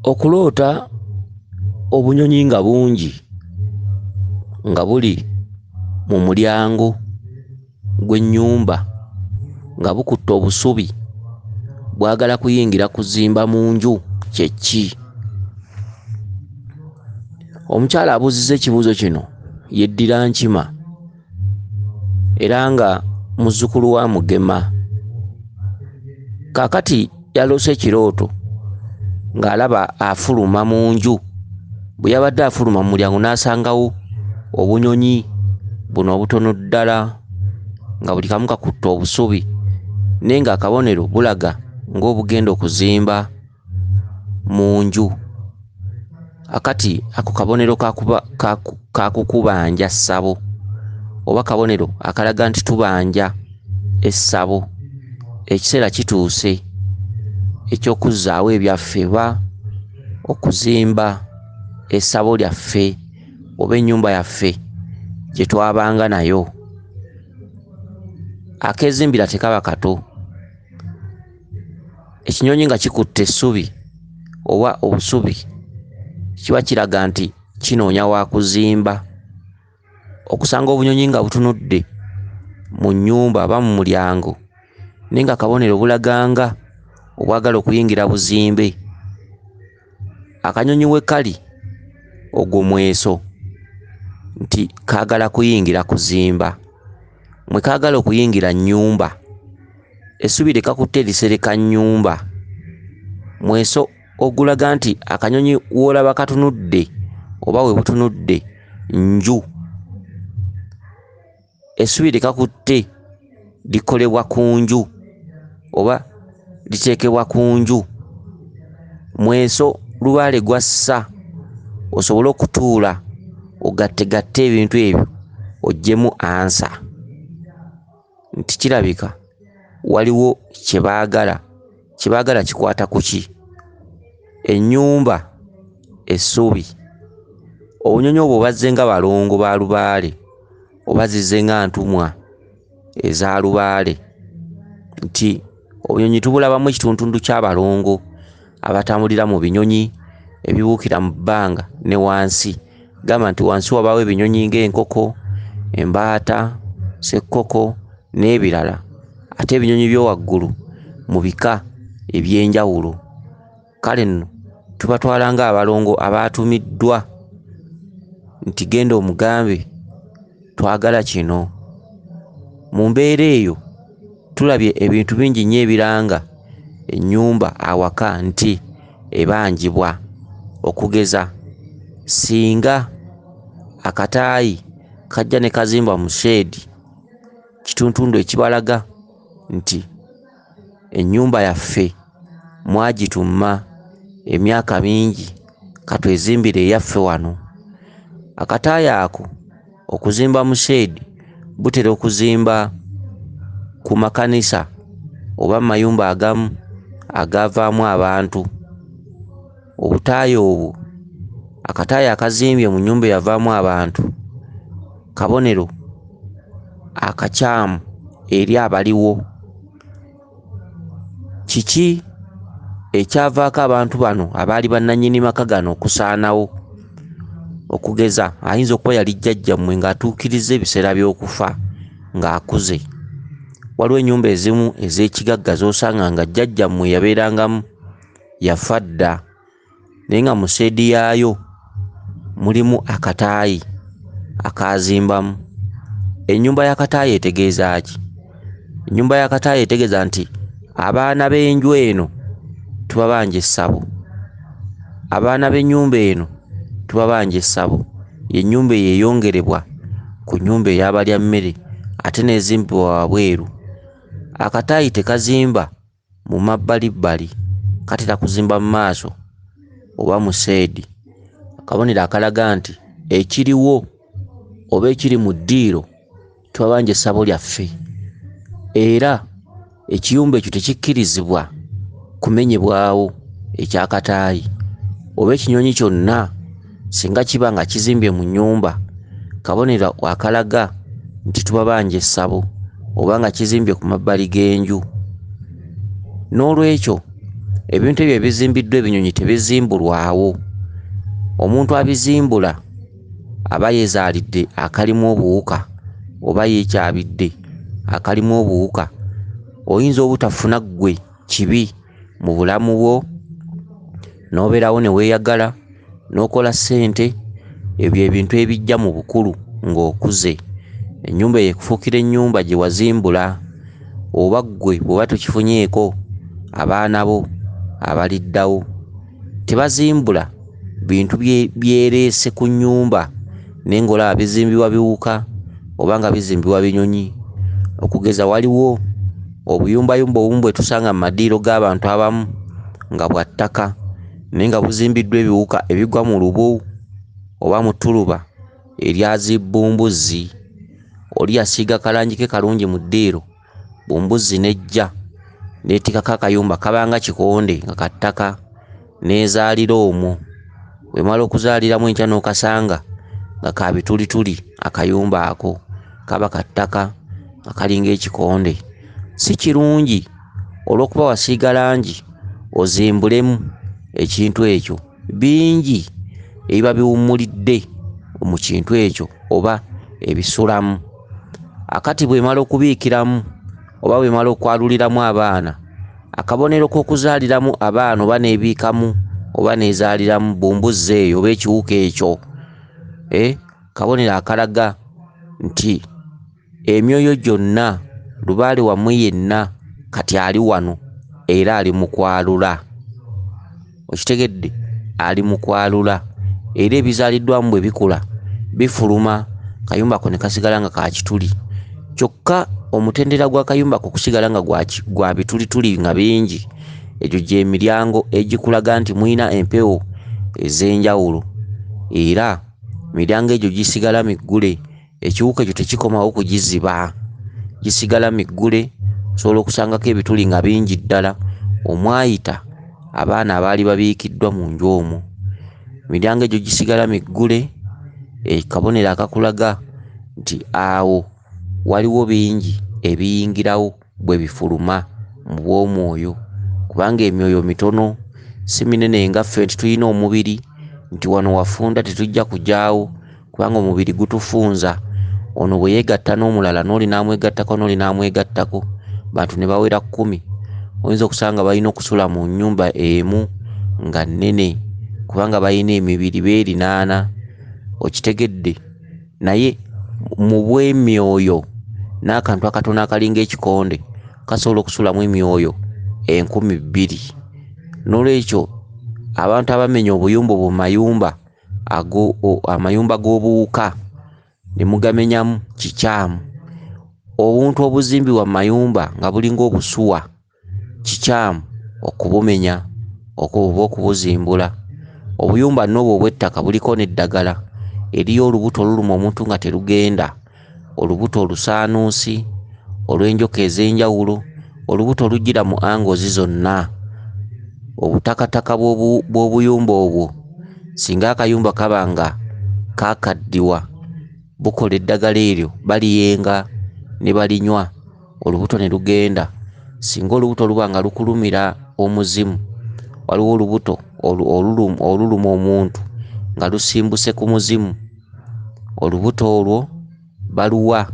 Okuloota obunyonyi nga bungi nga buli mu mulyango gw'ennyumba nga bukutte obusubi bwagala kuyingira kuzimba mu nju kye ki? Omukyala abuuzizza ekibuuzo kino yeddira Nkima era nga muzzukulu wa Mugema. Kaakati yaloose ekirooto ng'alaba afuluma mu nju. Bwe yabadde afuluma mu mulyango n'asangawo obunyonyi buno obutono ddala nga buli kamu kakutte obusubi naye ng'akabonero bulaga ng'obugenda okuzimba mu nju. Akati ako kabonero kakukubanja ssabo oba kabonero akalaga nti tubanja essabo. Ekiseera kituuse eky'okuzzaawo ebyaffe ba okuzimba essabo lyaffe oba ennyumba yaffe gye twabanga nayo. Akeezimbira tekaba kato. Ekinyonyi nga kikutte essubi oba obusubi kiba kiraga nti kinoonya wa kuzimba. Okusanga obunyonyi nga butunudde mu nnyumba oba mu mulyango naye nga kabonero bulaganga obwagala okuyingira buzimbe. Akanyonyi we kali ogwo mweso nti kaagala kuyingira kuzimba. Mwe kaagala okuyingira nnyumba essubi likakutte lisereka nnyumba. Mweso ogulaga nti akanyonyi w'olaba katunudde oba we butunudde nju. Essubi likakutte likolebwa ku nju oba liteekebwa ku nju. Mweso lubaale gwassa osobole okutuula ogattegatte ebintu ebyo oggyemu ansa nti kirabika waliwo kye baagala kikwata ku ki? Ennyumba, essubi. Obunyonyi obwo bazze nga balongo ba lubaale oba zizze nga ntumwa eza lubaale nti obunyonyi tubulabamu ekitundutundu ky'abalongo abatambulira mu binyonyi ebibuukira mu bbanga ne wansi. Gamba nti wansi wabaawo ebinyonyi ng'enkoko, embaata, ssekkoko n'ebirala, ate ebinyonyi by'owaggulu mu bika eby'enjawulo. Kale nno tubatwala ng'abalongo abaatumiddwa nti genda omugambe twagala kino. Mu mbeera eyo tulabye ebintu bingi nnyo ebiranga ennyumba awaka nti ebanjibwa. Okugeza singa akataayi kajja ne kazimba mu sheedi, kituntundu ekibalaga nti ennyumba yaffe mwagitumma emyaka mingi katwezimbire eyaffe wano. Akataayi ako okuzimba mu sheedi butera okuzimba ku makanisa oba mu mayumba agamu agavaamu abantu. Obutaayi obwo, akataayi akazimbye mu nnyumba eyavaamu abantu, kabonero akakyamu eri abaliwo. Kiki ekyavaako abantu bano abaali bannannyini maka gano okusaanawo? Okugeza ayinza okuba yali jjajjammwe ng'atuukirizza ebiseera by'okufa ng'akuze. Waliwo ennyumba ezimu ez'ekigagga z'osanga nga jjajjammwe yabeerangamu yafa dda naye nga mu seedi yaayo mulimu akataayi akazimbamu. Ennyumba y'akataayi etegeeza ki? Ennyumba y'akataayi etegeeza nti abaana b'enju eno tubabanja essabo, abaana b'ennyumba eno tubabanja essabo. Ye nnyumba eyo eyongerebwa ku nnyumba ey'abalya mmere ate n'ezimbibwa wabweru. Akataayi tekazimba mu mabbalibbali, katera kuzimba mu maaso oba mu seedi. Akabonero akalaga nti ekiriwo oba ekiri mu ddiiro tubabanja essabo lyaffe era ekiyumba ekyo tekikkirizibwa kumenyebwawo ekyakataayi oba ekinyonyi kyonna singa kiba nga kizimbye mu nnyumba. Kabonero akalaga nti tubabanja essabo oba nga kizimbye ku mabbali g'enju. N'olwekyo ebintu ebyo ebizimbiddwa ebinyonyi tebizimbulwawo. Omuntu abizimbula aba yeezaalidde akalimu obuwuka oba yeekyabidde akalimu obuwuka. Oyinza obutafuna ggwe kibi mu bulamu bwo, n'obeerawo ne weeyagala n'okola ssente. Ebyo ebintu ebijja mu bukulu ng'okuze. Ennyumba eyo ekufuukira ennyumba gye wazimbula, oba ggwe bw'oba tokifunyeeko abaana bo abaliddawo. Tebazimbula bintu byereese ku nnyumba naye ng'olaba bizimbibwa biwuka oba nga bizimbibwa binyonyi. Okugeza waliwo obuyumbayumba obumu bwe tusanga mu madiiro g'abantu abamu nga bwa ttaka naye nga buzimbiddwa ebiwuka ebigwa mu lubu oba mu ttuluba eryazibbumbuzzi. Oli yasiiga kalangi ke kalungi mu ddiiro, bumbuzzi nejja n'etikako akayumba kabanga kikonde nga ka ttaka n'ezaalira omwo. Bw'emala okuzaaliramu enkya n'okasanga nga ka bitulituli, akayumba ako kaba ka ttaka akalinga ekikonde. Si kirungi olw'okuba wasiiga langi ozimbulemu ekintu ekyo. Bingi ebiba biwummulidde mu kintu ekyo oba ebisulamu. Akati bw'emala okubiikiramu oba bw'emala okwaluliramu abaana, akabonero k'okuzaaliramu abaana oba n'ebiikamu oba n'ezaaliramu bumbuzzi eyo oba ekiwuka ekyo, kabonero akalaga nti emyoyo gyonna, lubaale wammwe yenna kati ali wano era ali mu kwalula. Okitegedde? Ali mu kwalula. Era ebizaaliddwamu bwe bikula bifuluma, kayumba ko ne kasigala nga ka kituli. Kyokka omutendera gw'akayumba ko kusigala nga gwa bitulituli nga bingi. Egyo gy'emiryango egikulaga nti mulina empewo ez'enjawulo. Era emiryango egyo gisigala miggule. Ekiwuka ekyo tekikomawo kugiziba, gisigala miggule. Osobola okusangako ebituli nga bingi ddala omwayita abaana abaali babiikiddwa mu nju omwo. Emiryango egyo gisigala miggule, kabonero akakulaga nti awo waliwo bingi ebiyingirawo bwe bifuluma mu bw'omwoyo. Kubanga emyoyo mitono, si minene nga ffe nti tulina omubiri nti wano wafunda tetujja kujaawo, kubanga omubiri gutufunza. Ono bwe yeegatta n'omulala n'oli n'amwegattako n'oli n'amwegattako, bantu ne bawera 10. Oyinza okusanga balina okusula mu nnyumba emu nga nnene kubanga balina emibiri beerinaana. Okitegedde? Naye mu bw'emyoyo n'akantu akatono akalinga ekikonde kasobola okusulamu emyoyo 20,000. N'olwekyo abantu abamenya obuyumba mu mayumba amayumba g'obuwuka ne mugamenyamu kikyamu. Obuntu obuzimbibwa mu mayumba nga bulinga obusuwa kikyamu okubumenya oba okubuzimbula. Obuyumba n'obwo obw'ettaka buliko n'eddagala eriyo olubuto oluluma omuntu nga terugenda, olubuto olusaanuusi, olw'enjoka ez'enjawulo, olubuto olujjira mu angozi zonna. Obutakataka bw'obuyumba obwo singa akayumba kaba nga kaakaddiwa, bukola eddagala eryo, baliyenga ne balinywa, olubuto ne lugenda. Singa olubuto luba nga lukulumira omuzimu, waliwo olubuto oluluma omuntu nga lusimbuse ku muzimu, olubuto olwo baluwa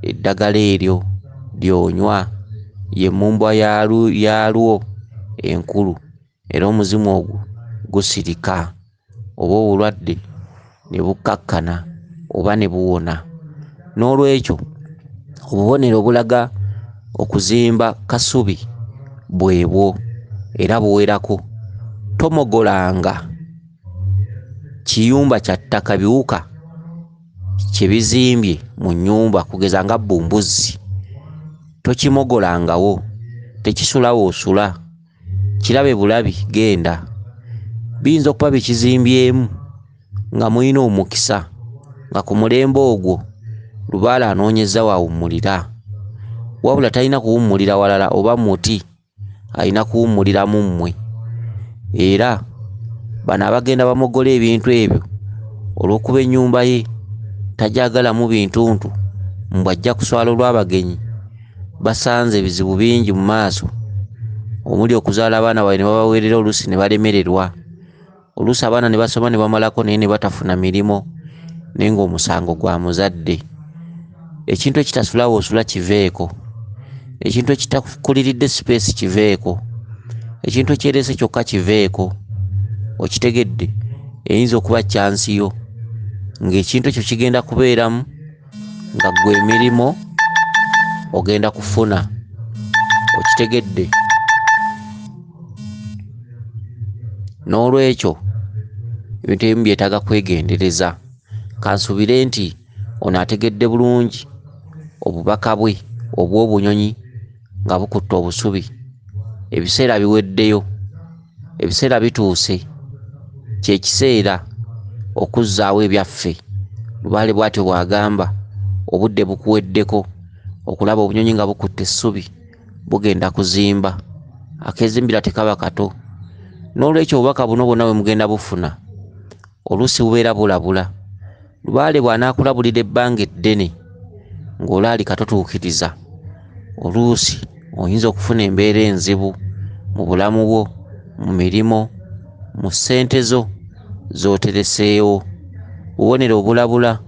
eddagala eryo lyonywa, y'emmumbwa yaalwo enkulu, era omuzimu ogwo gusirika oba obulwadde ne bukkakkana oba ne buwona. N'olwekyo obubonero obulaga okuzimba kasubi bwebwo era buwerako. Tomogolanga kiyumba kya ttaka biwuka kye bizimbye mu nnyumba, kugeza nga bumbuzzi. Tokimogolangawo, tekisulawo osula, kirabe bulabi, genda. Biyinza okuba bikizimbyemu nga mulina omukisa, nga ku mulembe ogwo lubaala anoonyeza waawummulira, wabula talina kuwummulira walala oba muti, alina kuwummulira mu mmwe. Era bano abagenda bamogola ebintu ebyo olw'okuba ennyumba ye tajagalamu bintuntu, mbw'ajja kuswala olw'abagenyi, basanze ebizibu bingi mu maaso. omuli okuzaala abaana baabwe ne babaweerera oluusi ne balemererwa, oluusi abaana ne basoma ne bamalako naye ne batafuna mirimo naye ng'omusango gwa muzadde. Ekintu ekitasula woosula kiveeko, ekintu ekitakuliridde space kiveeko, ekintu ekyereese kyokka kiveeko. Okitegedde? Eyinza okuba chance yo ng'ekintu ekyo kigenda kubeeramu nga ggwe emirimo ogenda kufuna. Okitegedde? N'olwekyo ebintu ebimu byetaaga kwegendereza. Kansubire nti ono ategedde bulungi obubaka bwe obw'obunyonyi nga bukutte obusubi. Ebiseera biweddeyo, ebiseera bituuse, kyekiseera okuzzaawo ebyaffe. Lubaale bw'atyo bw'agamba, obudde bukuweddeko okulaba obunyonyi nga bukutte essubi bugenda kuzimba. Akezimbira tekaba kato. N'olwekyo obubaka buno bwonna bwe mugenda bufuna oluusi bubeera bulabula. Lubaale bw'anaakulabulira ebbanga eddene ng'olaali katotuukiriza, oluusi oyinza okufuna embeera enzibu mu bulamu bwo, mu mirimo, mu ssente zo z'otereseewo. Bubonero obulabula.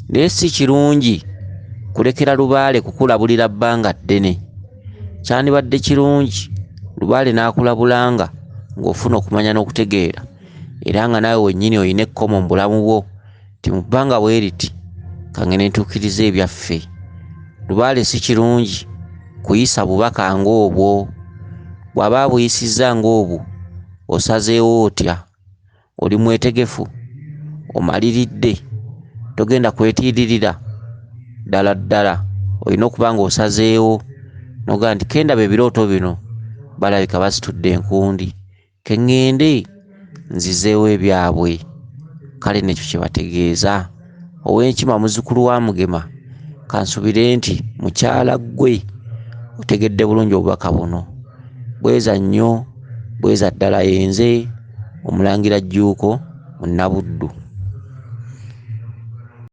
Naye si kirungi kulekera lubaale kukulabulira bbanga ddene. Kyandibadde kirungi lubaale n'akulabulanga ng'ofuna okumanya n'okutegeera era nga naawe wennyini olina ekkomo mu bulamu bwo ti mu bbanga bwe riti kangene ntuukiriza ebyaffe. Lubaale si kirungi kuyisa bubaka ng'obwo. Bw'aba buyisizza ng'obwo osazeewo otya? Oli mwetegefu? Omaliridde? Togenda kwetiiririra? Ddala ddala olina okuba ng'osazeewo noga nti kendaba ebirooto bino balabika basitudde enkundi, keŋŋende nzizeewo ebyabwe. Kale nekyo kye bategeeza. Ow'enkima muzzukulu wa Mugema, kansubire nti mukyala ggwe otegedde bulungi obubaka buno. Bweza nnyo, bweza ddala. Yenze Omulangira Jjuuko mu Nnabuddu.